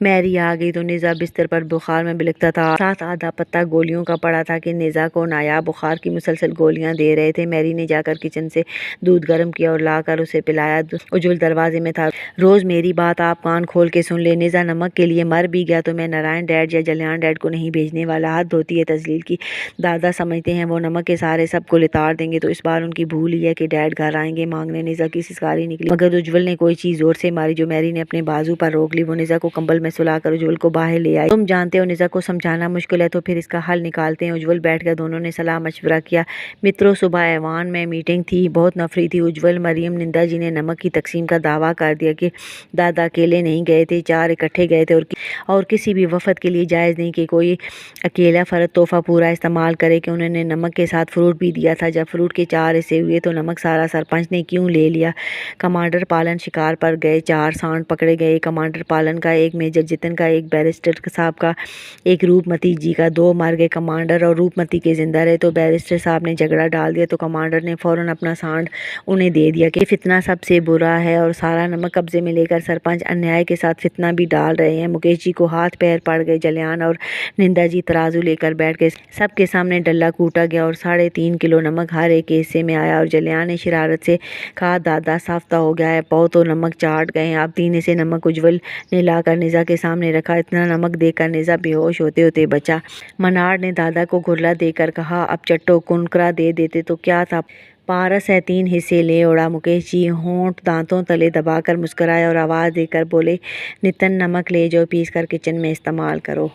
Mary आ गई तो निज़ा बिस्तर पर बुखार में बिलखता था। साथ आधा पत्ता गोलियों का पड़ा था कि निज़ा को नायाब बुखार की मुसलसल गोलियां दे रहे थे। मैरी ने जाकर किचन से दूध गर्म किया और लाकर उसे पिलाया। उज्ज्वल दरवाजे में था। रोज़ मेरी बात आप कान खोल के सुन ले, निज़ा नमक के लिए मर भी गया तो मैं नारायण डैड या जल्यान डैड को नहीं भेजने वाला। हाथ धोती है तजलील की। दादा समझते हैं वो नमक के सहारे सबको लिताड़ देंगे, तो इस बार उनकी भूल ही है कि डैड घर आएंगे मांगने। निज़ा की सिसकारी निकली, मगर उज्ज्वल ने कोई चीज़ जोर से मारी जो मैरी ने अपने बाजू पर रोक ली। वो निज़ा को कंबल में सुलाकर उज्ज्वल को बाहर ले आई। तुम जानते हो निज़ा को समझाना मुश्किल है, तो फिर इसका हल निकालते हैं। उज्ज्वल बैठ कर दोनों ने सलाह मशवरा किया। मित्रों, सुबह ऐवान में मीटिंग थी। बहुत नफरी थी। उज्ज्वल, मरियम, निंदा जी ने नमक की तकसीम का दावा कर दिया कि दादा अकेले नहीं गए थे, 4 इकट्ठे गए थे और किसी भी वफद के लिए जायज़ नहीं कि कोई अकेला फ़र्द तोहफ़ा पूरा इस्तेमाल करे कि उन्होंने नमक के साथ फ्रूट भी दिया था। जब फ्रूट के 4 हिस्से हुए तो नमक सारा सरपंच ने क्यों ले लिया। कमांडर पालन शिकार पर गए, 4 सांड पकड़े गए। कमांडर पालन का, एक मेजर जितन का, एक बैरिस्टर साहब का, एक रूपमती जी का। 2 मर गए। कमांडर और रूपमती के जिंदा रहे तो बैरिस्टर साहब ने झगड़ा डाल दिया तो कमांडर ने फौरन अपना सांड उन्हें दे दिया कि फितना सबसे बुरा है और सारा नमक कब्जे में लेकर सरपंच अन्याय के साथ फितना भी डाल रहे हैं। मुकेश जी को हाथ पैर पड़ गए। जल्यान और निंदा जी तराजू लेकर बैठ गए। सबके सामने डल्ला कूटा गया और 3.5 किलो नमक हर एक हिस्से में आया। और जल्यान ने शरारत से कहा, दादा साफ्ता हो गया है, पाओ तो नमक चाट गए। अब 3 हिस्से नमक उज्ज्वल ने लाकर निज़ा के सामने रखा। इतना नमक देकर निज़ा बेहोश होते होते बचा। मनाड़ ने दादा को घुरला देकर कहा, अब चट्टो कुनकरा दे देते तो क्या था, पारस है, 3 हिस्से ले उड़ा। मुकेश जी होंठ दांतों तले दबाकर मुस्कुराए और आवाज़ देकर बोले, नितिन नमक ले जाओ, पीस कर किचन में इस्तेमाल करो।